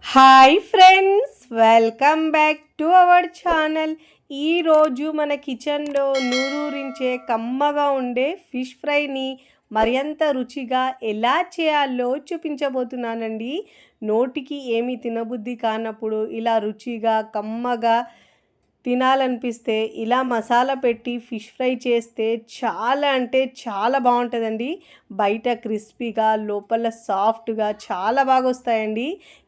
Hi friends, welcome back to our channel. ఈరోజు మన కిచెన్లో నూరూరించే కమ్మగా ఉండే ఫిష్ ఫ్రైని మరింత రుచిగా ఎలా చేయాలో చూపించబోతున్నానండి. నోటికి ఏమీ తినబుద్ధి కానప్పుడు ఇలా రుచిగా కమ్మగా తినాలనిపిస్తే ఇలా మసాలా పెట్టి ఫిష్ ఫ్రై చేస్తే చాలా అంటే చాలా బాగుంటుందండి. బయట క్రిస్పీగా లోపల సాఫ్ట్గా చాలా బాగా వస్తాయండి.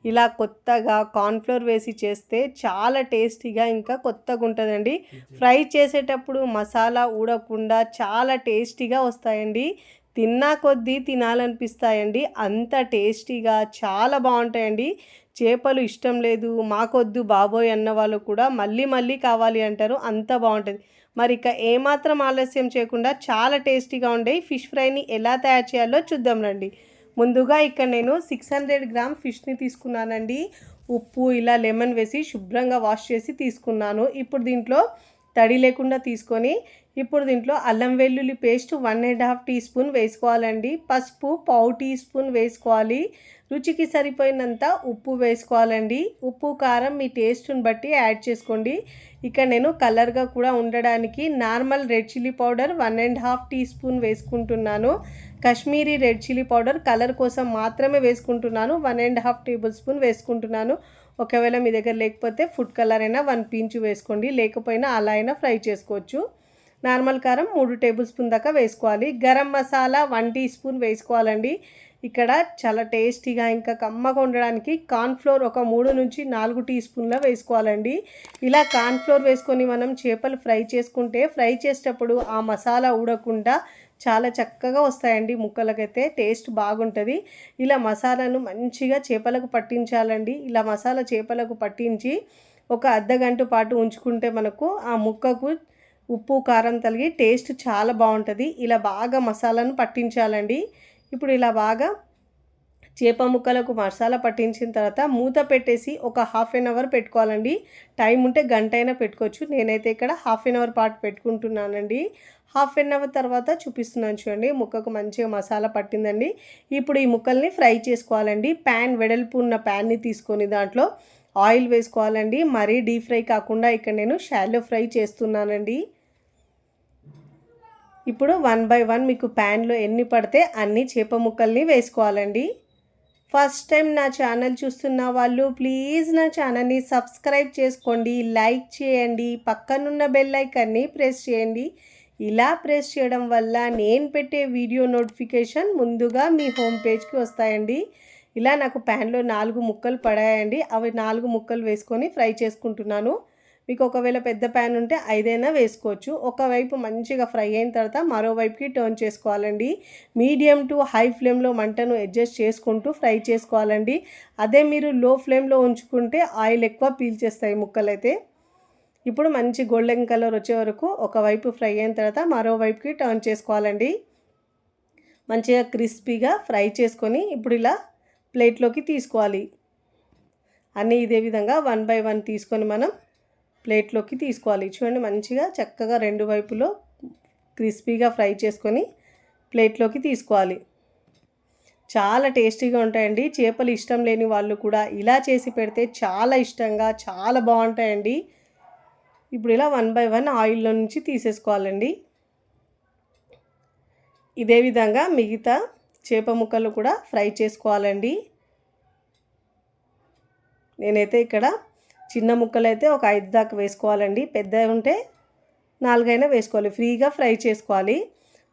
ఇలా కొత్తగా కార్న్ఫ్లోర్ వేసి చేస్తే చాలా టేస్టీగా ఇంకా కొత్తగా ఉంటుందండి. ఫ్రై చేసేటప్పుడు మసాలా ఊడకుండా చాలా టేస్టీగా వస్తాయండి. తిన్నా కొద్దీ తినాలనిపిస్తాయండి. అంత టేస్టీగా చాలా బాగుంటాయండి. చేపలు ఇష్టం లేదు, మాకొద్దు బాబోయ్ అన్న వాళ్ళు కూడా మళ్ళీ మళ్ళీ కావాలి అంటారు. అంత బాగుంటుంది. మరి ఇక ఏమాత్రం ఆలస్యం చేయకుండా చాలా టేస్టీగా ఉండే ఫిష్ ఫ్రైని ఎలా తయారు చేయాలో చూద్దాం రండి. ముందుగా ఇక్కడ నేను 600 గ్రామ్ ఫిష్ని తీసుకున్నానండి. ఉప్పు ఇలా లెమన్ వేసి శుభ్రంగా వాష్ చేసి తీసుకున్నాను. ఇప్పుడు దీంట్లో తడి లేకుండా తీసుకొని ఇప్పుడు దీంట్లో అల్లం వెల్లుల్లి పేస్ట్ 1.5 టీ స్పూన్ వేసుకోవాలండి. పసుపు 1/4 టీ స్పూన్ వేసుకోవాలి. రుచికి సరిపోయినంత ఉప్పు వేసుకోవాలండి. ఉప్పు కారం మీ టేస్ట్ని బట్టి యాడ్ చేసుకోండి. ఇక్కడ నేను కలర్గా కూడా ఉండడానికి normal red chilli powder 1.5 teaspoon వేసుకుంటున్నాను. Kashmiri red chilli powder colour కోసం మాత్రమే వేసుకుంటున్నాను. 1.5 టేబుల్ స్పూన్ వేసుకుంటున్నాను. ఒకవేళ మీ దగ్గర లేకపోతే ఫుడ్ కలర్ అయినా 1 పించు వేసుకోండి, లేకపోయినా అలా అయినా ఫ్రై చేసుకోవచ్చు. నార్మల్ కారం 3 టేబుల్ స్పూన్ దాకా వేసుకోవాలి. గరం మసాలా 1 టీ స్పూన్ వేసుకోవాలండి. ఇక్కడ చాలా టేస్టీగా ఇంకా కమ్మగా ఉండడానికి కార్న్ఫ్లోర్ ఒక 3 నుంచి 4 టీ స్పూన్ల వేసుకోవాలండి. ఇలా కార్న్ఫ్లోర్ వేసుకొని మనం చేపలు ఫ్రై చేసుకుంటే ఫ్రై చేసేటప్పుడు ఆ మసాలా ఊడకుండా చాలా చక్కగా వస్తాయండి. ముక్కలకైతే టేస్ట్ బాగుంటుంది. ఇలా మసాలాను మంచిగా చేపలకు పట్టించాలండి. ఇలా మసాలా చేపలకు పట్టించి ఒక అర్ధగంట పాటు ఉంచుకుంటే మనకు ఆ ముక్కకు ఉప్పు కారం తగిలి టేస్ట్ చాలా బాగుంటుంది. ఇలా బాగా మసాలాను పట్టించాలండి. ఇప్పుడు ఇలా బాగా చేప ముక్కలకు మసాలా పట్టించిన తర్వాత మూత పెట్టేసి ఒక 1/2 అవర్ పెట్టుకోవాలండి. టైం ఉంటే గంట అయినా పెట్టుకోవచ్చు. నేనైతే ఇక్కడ 1/2 అవర్ పాటు పెట్టుకుంటున్నానండి. 1/2 అవర్ తర్వాత చూపిస్తున్నాను చూడండి. ముక్కకు మంచిగా మసాలా పట్టిందండి. ఇప్పుడు ఈ ముక్కల్ని ఫ్రై చేసుకోవాలండి. ప్యాన్ వెడల్పు ఉన్న ప్యాన్ని తీసుకొని దాంట్లో ఆయిల్ వేసుకోవాలండి. మరీ డీప్ ఫ్రై కాకుండా ఇక్కడ నేను షాలో ఫ్రై చేస్తున్నానండి. ఇప్పుడు 1 బై 1 మీకు ప్యాన్లో ఎన్ని పడితే అన్ని చేప ముక్కల్ని వేసుకోవాలండి. ఫస్ట్ టైం నా ఛానల్ చూస్తున్న వాళ్ళు ప్లీజ్ నా ఛానల్ని సబ్స్క్రైబ్ చేసుకోండి, లైక్ చేయండి, పక్కనున్న బెల్ ఐకాన్ని ప్రెస్ చేయండి. ఇలా ప్రెస్ చేయడం వల్ల నేను పెట్టే వీడియో నోటిఫికేషన్ ముందుగా మీ హోమ్ పేజ్కి వస్తాయండి. ఇలా నాకు ప్యాన్లో 4 ముక్కలు పడాయండి. అవి 4 ముక్కలు వేసుకొని ఫ్రై చేసుకుంటున్నాను. మీకు ఒకవేళ పెద్ద ప్యాన్ ఉంటే 5 అయినా వేసుకోవచ్చు. ఒకవైపు మంచిగా ఫ్రై అయిన తర్వాత మరోవైపుకి టర్న్ చేసుకోవాలండి. మీడియం టు హై ఫ్లేమ్లో మంటను అడ్జస్ట్ చేసుకుంటూ ఫ్రై చేసుకోవాలండి. అదే మీరు లో ఫ్లేమ్లో ఉంచుకుంటే ఆయిల్ ఎక్కువ పీల్చేస్తాయి ముక్కలైతే. ఇప్పుడు మంచి గోల్డెన్ కలర్ వచ్చే వరకు ఒకవైపు ఫ్రై అయిన తర్వాత మరోవైపుకి టర్న్ చేసుకోవాలండి. మంచిగా క్రిస్పీగా ఫ్రై చేసుకొని ఇప్పుడు ఇలా ప్లేట్లోకి తీసుకోవాలి. అన్నీ ఇదే విధంగా 1 బై 1 తీసుకొని మనం ప్లేట్లోకి తీసుకోవాలి. చూడండి, మంచిగా చక్కగా 2 వైపులో క్రిస్పీగా ఫ్రై చేసుకొని ప్లేట్లోకి తీసుకోవాలి. చాలా టేస్టీగా ఉంటాయండి. చేపలు ఇష్టం లేని వాళ్ళు కూడా ఇలా చేసి పెడితే చాలా ఇష్టంగా చాలా బాగుంటాయండి. ఇప్పుడు ఇలా 1 బై 1 ఆయిల్లో నుంచి తీసేసుకోవాలండి. ఇదే విధంగా మిగతా చేప ముక్కలు కూడా ఫ్రై చేసుకోవాలండి. నేనైతే ఇక్కడ చిన్న ముక్కలు అయితే ఒక 5 దాకా వేసుకోవాలండి. పెద్దవి ఉంటే 4 అయినా వేసుకోవాలి. ఫ్రీగా ఫ్రై చేసుకోవాలి.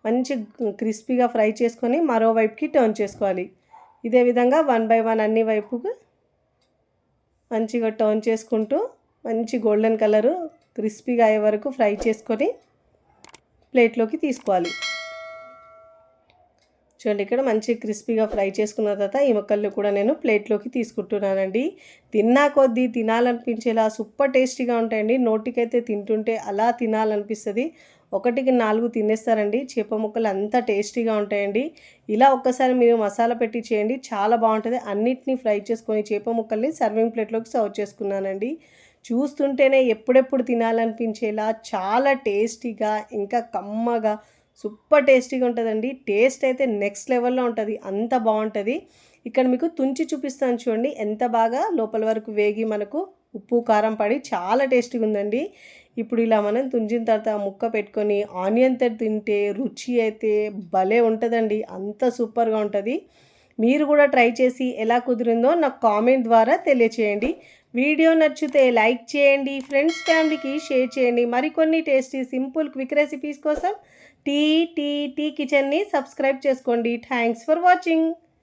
మంచి క్రిస్పీగా ఫ్రై చేసుకొని మరోవైపుకి టర్న్ చేసుకోవాలి. ఇదే విధంగా 1 బై 1 అన్ని వైపుకు మంచిగా టర్న్ చేసుకుంటూ మంచి గోల్డెన్ కలరు క్రిస్పీగా అయ్యే వరకు ఫ్రై చేసుకొని ప్లేట్లోకి తీసుకోవాలి. చూడండి, ఇక్కడ మంచి క్రిస్పీగా ఫ్రై చేసుకున్న తర్వాత ఈ ముక్కలు కూడా నేను ప్లేట్లోకి తీసుకుంటున్నానండి. తిన్నా కొద్దీ తినాలనిపించేలా సూపర్ టేస్టీగా ఉంటాయండి. నోటికైతే తింటుంటే అలా తినాలనిపిస్తుంది. 1కి 4 తినేస్తారండి. చేప ముక్కలు అంత టేస్టీగా ఉంటాయండి. ఇలా ఒక్కసారి మీరు మసాలా పెట్టి చేయండి, చాలా బాగుంటుంది. అన్నిటినీ ఫ్రై చేసుకొని చేప ముక్కల్ని సర్వింగ్ ప్లేట్లోకి సర్వ్ చేసుకున్నానండి. చూస్తుంటేనే ఎప్పుడెప్పుడు తినాలనిపించేలా చాలా టేస్టీగా ఇంకా కమ్మగా సూపర్ టేస్టీగా ఉంటుందండి. టేస్ట్ అయితే నెక్స్ట్ లెవెల్లో ఉంటుంది. అంత బాగుంటుంది. ఇక్కడ మీకు తుంచి చూపిస్తాను చూడండి, ఎంత బాగా లోపల వరకు వేగి మనకు ఉప్పు కారం పడి చాలా టేస్టీగా ఉందండి. ఇప్పుడు ఇలా మనం తుంచిన తర్వాత ముక్క పెట్టుకొని ఆనియన్తో తింటే రుచి అయితే భలే ఉంటుందండి, అంత సూపర్గా ఉంటుంది. మీరు కూడా ట్రై చేసి ఎలా కుదిరిందో నాకు కామెంట్ ద్వారా తెలియచేయండి. వీడియో నచ్చితే లైక్ చేయండి, ఫ్రెండ్స్ ఫ్యామిలీకి షేర్ చేయండి. మరికొన్ని టేస్టీ సింపుల్ క్విక్ రెసిపీస్ కోసం టీ కిచెన్ని సబ్స్క్రైబ్ చేసుకోండి. Thanks for watching.